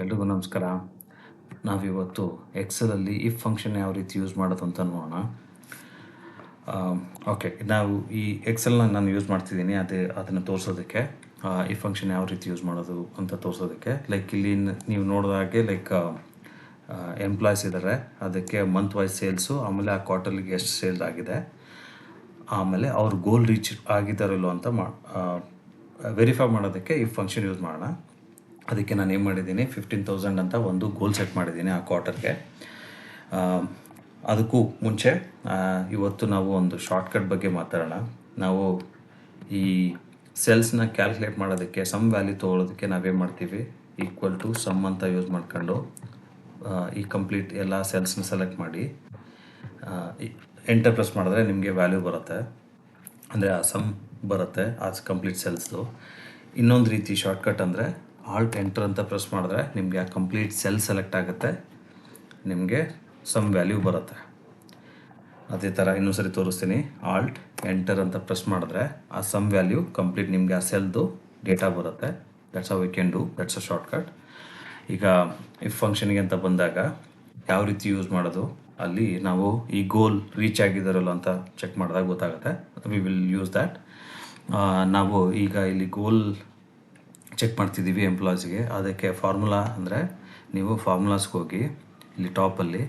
ಎಲ್ರಿಗೂ ನಮಸ್ಕಾರ. ನಾವಿವತ್ತು ಎಕ್ಸೆಲಲ್ಲಿ ಇಫ್ ಫಂಕ್ಷನ್ ಯಾವ ರೀತಿ ಯೂಸ್ ಮಾಡೋದು ಅಂತ ನೋಡೋಣ. ಓಕೆ, ನಾವು ಈ ಎಕ್ಸೆಲ್ನ ನಾನು ಯೂಸ್ ಮಾಡ್ತಿದ್ದೀನಿ ಅದನ್ನು ತೋರಿಸೋದಕ್ಕೆ, ಈ ಫಂಕ್ಷನ್ ಯಾವ ರೀತಿ ಯೂಸ್ ಮಾಡೋದು ಅಂತ ತೋರಿಸೋದಕ್ಕೆ. ಲೈಕ್ ಇಲ್ಲಿ ನೀವು ನೋಡಿದಾಗೆ ಎಂಪ್ಲಾಯ್ಸ್ ಇದ್ದಾರೆ, ಅದಕ್ಕೆ ಮಂತ್ ವೈಸ್ ಸೇಲ್ಸು, ಆಮೇಲೆ ಆ ಕ್ವಾರ್ಟರ್ಲಿಗೆ ಎಷ್ಟು ಸೇಲ್ಸ್ ಆಗಿದೆ, ಆಮೇಲೆ ಅವ್ರ ಗೋಲ್ ರೀಚ್ ಆಗಿದ್ದಾರಲ್ಲೋ ಅಂತ ವೆರಿಫೈ ಮಾಡೋದಕ್ಕೆ ಈ ಫಂಕ್ಷನ್ ಯೂಸ್ ಮಾಡೋಣ. ಅದಕ್ಕೆ ನಾನು ಏನು ಮಾಡಿದ್ದೀನಿ, 15,000 ಅಂತ ಒಂದು ಗೋಲ್ ಸೆಟ್ ಮಾಡಿದ್ದೀನಿ ಆ ಕ್ವಾರ್ಟರ್ಗೆ. ಅದಕ್ಕೂ ಮುಂಚೆ ಇವತ್ತು ನಾವು ಒಂದು ಶಾರ್ಟ್ಕಟ್ ಬಗ್ಗೆ ಮಾತಾಡೋಣ. ನಾವು ಈ ಸೆಲ್ಸ್ನ ಕ್ಯಾಲ್ಕುಲೇಟ್ ಮಾಡೋದಕ್ಕೆ, ಸಮ್ ವ್ಯಾಲ್ಯೂ ತೊಗೊಳೋದಕ್ಕೆ ನಾವೇನು ಮಾಡ್ತೀವಿ, ಈಕ್ವಲ್ ಟು ಸಮ್ ಅಂತ ಯೂಸ್ ಮಾಡ್ಕೊಂಡು ಈ ಕಂಪ್ಲೀಟ್ ಎಲ್ಲ ಸೆಲ್ಸ್ನ ಸೆಲೆಕ್ಟ್ ಮಾಡಿ ಎಂಟರ್ ಪ್ರೆಸ್ ಮಾಡಿದ್ರೆ ನಿಮಗೆ ವ್ಯಾಲ್ಯೂ ಬರುತ್ತೆ, ಅಂದರೆ ಆ ಸಮ್ ಬರುತ್ತೆ ಆ ಕಂಪ್ಲೀಟ್ ಸೆಲ್ಸ್ದು. ಇನ್ನೊಂದು ರೀತಿ ಶಾರ್ಟ್ಕಟ್ ಅಂದರೆ ಆಲ್ಟ್ ಎಂಟರ್ ಅಂತ ಪ್ರೆಸ್ ಮಾಡಿದ್ರೆ ನಿಮಗೆ ಆ ಕಂಪ್ಲೀಟ್ ಸೆಲ್ ಸೆಲೆಕ್ಟ್ ಆಗುತ್ತೆ, ನಿಮಗೆ ಸಮ್ ವ್ಯಾಲ್ಯೂ ಬರುತ್ತೆ. ಅದೇ ಥರ ಇನ್ನೊಂದು ಸರಿ ತೋರಿಸ್ತೀನಿ. ಆಲ್ಟ್ ಎಂಟರ್ ಅಂತ ಪ್ರೆಸ್ ಮಾಡಿದ್ರೆ ಆ ಸಮ್ ವ್ಯಾಲ್ಯೂ ಕಂಪ್ಲೀಟ್ ನಿಮಗೆ ಆ ಸೆಲ್ದು ಡೇಟಾ ಬರುತ್ತೆ. That's how we can do, that's a shortcut. ಈಗ ಇಫ್ ಫಂಕ್ಷನ್ಗೆ ಅಂತ ಬಂದಾಗ ಯಾವ ರೀತಿ ಯೂಸ್ ಮಾಡೋದು, ಅಲ್ಲಿ ನಾವು ಈ ಗೋಲ್ ರೀಚ್ ಆಗಿದ್ದಾರಲ್ಲ ಅಂತ ಚೆಕ್ ಮಾಡಿದಾಗ ಗೊತ್ತಾಗುತ್ತೆ. We will use that. ನಾವು ಈಗ ಇಲ್ಲಿ ಗೋಲ್ ಚೆಕ್ ಮಾಡ್ತಿದ್ದೀವಿ ಎಂಪ್ಲಾಯ್ಸ್ಗೆ. ಅದಕ್ಕೆ ಫಾರ್ಮುಲಾ ಅಂದರೆ ನೀವು ಫಾರ್ಮುಲಾಸ್ಗೆ ಹೋಗಿ ಇಲ್ಲಿ ಟಾಪಲ್ಲಿ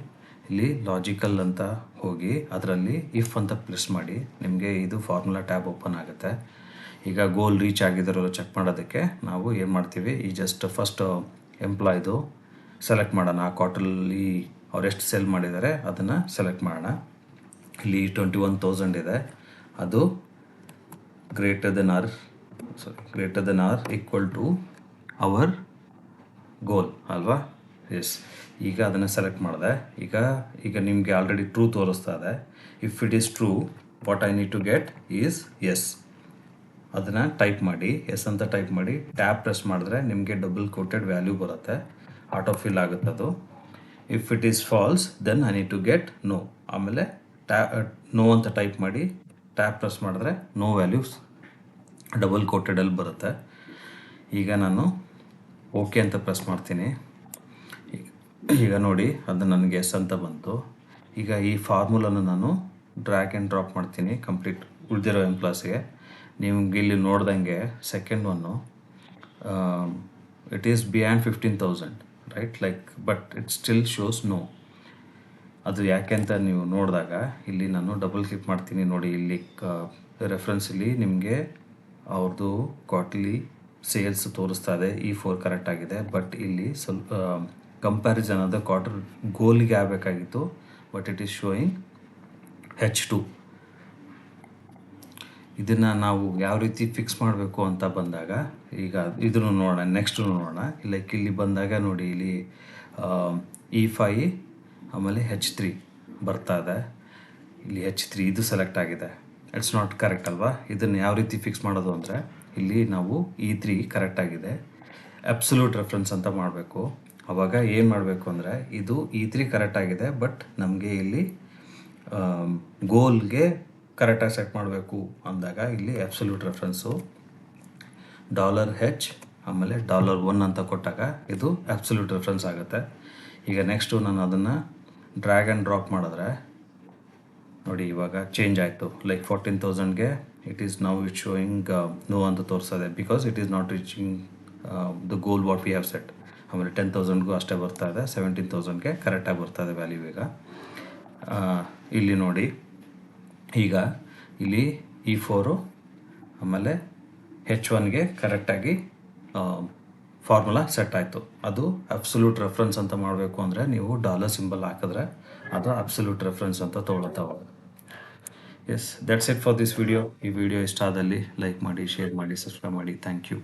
ಇಲ್ಲಿ ಲಾಜಿಕಲ್ ಅಂತ ಹೋಗಿ ಅದರಲ್ಲಿ ಇಫ್ ಅಂತ ಪ್ರೆಸ್ ಮಾಡಿ, ನಿಮಗೆ ಇದು ಫಾರ್ಮುಲಾ ಟ್ಯಾಬ್ ಓಪನ್ ಆಗುತ್ತೆ. ಈಗ ಗೋಲ್ ರೀಚ್ ಆಗಿದ್ದಾರಲ್ಲ ಚೆಕ್ ಮಾಡೋದಕ್ಕೆ ನಾವು ಏನು ಮಾಡ್ತೀವಿ, ಈ ಜಸ್ಟ್ ಫಸ್ಟ್ ಎಂಪ್ಲಾಯ್ದು ಸೆಲೆಕ್ಟ್ ಮಾಡೋಣ. ಆ ಕ್ವಾರ್ಟರ್ಲಿ ಅವ್ರು ಎಷ್ಟು ಸೆಲ್ ಮಾಡಿದ್ದಾರೆ ಅದನ್ನು ಸೆಲೆಕ್ಟ್ ಮಾಡೋಣ. ಇಲ್ಲಿ 21,000 ಇದೆ, ಅದು greater than or equal to our goal ಅಲ್ವಾ? ಎಸ್. ಈಗ ಅದನ್ನು ಸೆಲೆಕ್ಟ್ ಮಾಡಿದೆ. ಈಗ ನಿಮಗೆ ಆಲ್ರೆಡಿ ಟ್ರೂ ತೋರಿಸ್ತಾ ಇದೆ. If it is true, what I need to get is yes. ಅದನ್ನು ಟೈಪ್ ಮಾಡಿ, ಎಸ್ ಅಂತ ಟೈಪ್ ಮಾಡಿ ಟ್ಯಾಬ್ ಪ್ರೆಸ್ ಮಾಡಿದ್ರೆ ನಿಮಗೆ ಡಬಲ್ ಕೋಟೆಡ್ ವ್ಯಾಲ್ಯೂ ಬರುತ್ತೆ, ಆಟೋ ಫಿಲ್ ಆಗುತ್ತೆ ಅದು. If it is false then I need to get no. ಆಮೇಲೆ ನೋ ಅಂತ ಟೈಪ್ ಮಾಡಿ ಟ್ಯಾಬ್ ಪ್ರೆಸ್ ಮಾಡಿದ್ರೆ ನೋ ವ್ಯಾಲ್ಯೂಸ್ ಡಬಲ್ ಕೋಟೆಡಲ್ಲಿ ಬರುತ್ತೆ. ಈಗ ನಾನು ಓಕೆ ಅಂತ ಪ್ರೆಸ್ ಮಾಡ್ತೀನಿ. ಈಗ ನೋಡಿ ಅದು ನನಗೆ ಎಸ್ ಅಂತ ಬಂತು. ಈಗ ಈ ಫಾರ್ಮುಲನ್ನು ನಾನು ಡ್ರ್ಯಾಗ್ ಆ್ಯಂಡ್ ಡ್ರಾಪ್ ಮಾಡ್ತೀನಿ ಕಂಪ್ಲೀಟ್ ಉಳಿದಿರೋ ಎಂಪ್ಲಾಯ್ಸ್ಗೆ. ನಿಮ್ಗೆ ಇಲ್ಲಿ ನೋಡ್ದಂಗೆ ಸೆಕೆಂಡ್ ಒನ್ನು it is beyond 15,000 right, but it still shows no. ಅದು ಯಾಕೆ ಅಂತ ನೀವು ನೋಡಿದಾಗ ಇಲ್ಲಿ ನಾನು ಡಬಲ್ ಕ್ಲಿಕ್ ಮಾಡ್ತೀನಿ. ನೋಡಿ ಇಲ್ಲಿ ರೆಫರೆನ್ಸಲ್ಲಿ ನಿಮಗೆ ಅವ್ರದ್ದು ಕ್ವಾರ್ಟರ್ಲಿ ಸೇಲ್ಸ್ ತೋರಿಸ್ತಾ ಇದೆ, E4 ಕರೆಕ್ಟ್ ಆಗಿದೆ. ಬಟ್ ಇಲ್ಲಿ ಸ್ವಲ್ಪ ಕಂಪ್ಯಾರಿಸನ್ ಆದ ಕ್ವಾರ್ಟರ್ ಗೋಲ್ಗೆ ಆಗಬೇಕಾಗಿತ್ತು, but it is showing H2. ಇದನ್ನು ನಾವು ಯಾವ ರೀತಿ ಫಿಕ್ಸ್ ಮಾಡಬೇಕು ಅಂತ ಬಂದಾಗ ಈಗ ಇದನ್ನು ನೋಡೋಣ, ನೆಕ್ಸ್ಟ್ ನೋಡೋಣ. ಇಲ್ಲಿ ಬಂದಾಗ ನೋಡಿ ಇಲ್ಲಿ E5 ಆಮೇಲೆ H3 ಬರ್ತಾ ಇದೆ. ಇಲ್ಲಿ H3 ಇದು ಸೆಲೆಕ್ಟ್ ಆಗಿದೆ. ಇಟ್ಸ್ ನಾಟ್ ಕರೆಕ್ಟ್ ಅಲ್ವಾ? ಇದನ್ನು ಯಾವ ರೀತಿ ಫಿಕ್ಸ್ ಮಾಡೋದು ಅಂದರೆ ಇಲ್ಲಿ ನಾವು E3 ಕರೆಕ್ಟ್ ಆಗಿದೆ, ಅಬ್ಸಲ್ಯೂಟ್ ರೆಫರೆನ್ಸ್ ಅಂತ ಮಾಡಬೇಕು. ಆವಾಗ ಏನು ಮಾಡಬೇಕು ಅಂದರೆ ಇದು E3 ಕರೆಕ್ಟ್ ಆಗಿದೆ, ಬಟ್ ನಮಗೆ ಇಲ್ಲಿ ಗೋಲ್ಗೆ ಕರೆಕ್ಟಾಗಿ ಸೆಟ್ ಮಾಡಬೇಕು ಅಂದಾಗ ಇಲ್ಲಿ ಅಬ್ಸಲ್ಯೂಟ್ ರೆಫರೆನ್ಸು $H ಆಮೇಲೆ $1 ಅಂತ ಕೊಟ್ಟಾಗ ಇದು ಅಬ್ಸಲ್ಯೂಟ್ ರೆಫರೆನ್ಸ್ ಆಗುತ್ತೆ. ಈಗ ನೆಕ್ಸ್ಟು ನಾನು ಅದನ್ನು ಡ್ರ್ಯಾಗ್ ಆ್ಯಂಡ್ ಡ್ರಾಪ್ ಮಾಡಿದ್ರೆ ನೋಡಿ ಇವಾಗ ಚೇಂಜ್ ಆಯಿತು. 14,000ಗೆ it is now it showing no ಅಂತ ತೋರಿಸ್ತದೆ, because it is not reaching the goal what we have set. ಆಮೇಲೆ 10,000ಗೂ ಅಷ್ಟೇ ಬರ್ತಾ ಇದೆ, 17,000ಗೆ ಕರೆಕ್ಟಾಗಿ ಬರ್ತಾ ಇದೆ ವ್ಯಾಲ್ಯೂ. ಈಗ ಇಲ್ಲಿ ನೋಡಿ, ಈಗ ಇಲ್ಲಿ E4 ಆಮೇಲೆ H1ಗೆ ಕರೆಕ್ಟಾಗಿ ಫಾರ್ಮುಲಾ ಸೆಟ್ ಆಯಿತು. ಅದು ಅಬ್ಸಲ್ಯೂಟ್ ರೆಫರೆನ್ಸ್ ಅಂತ ಮಾಡಬೇಕು ಅಂದರೆ ನೀವು $ಸಿಂಬಲ್ ಹಾಕಿದ್ರೆ ಅದು ಅಬ್ಸಲ್ಯೂಟ್ ರೆಫರೆನ್ಸ್ ಅಂತ ತೊಗೊಳತ್ತವಾಗ. Yes, that's it for this video. ಈ ವಿಡಿಯೋ ಇಷ್ಟ ಆದಲ್ಲಿ ಲೈಕ್ ಮಾಡಿ, ಶೇರ್ ಮಾಡಿ, ಸಬ್ಸ್ಕ್ರೈಬ್ ಮಾಡಿ. Thank you.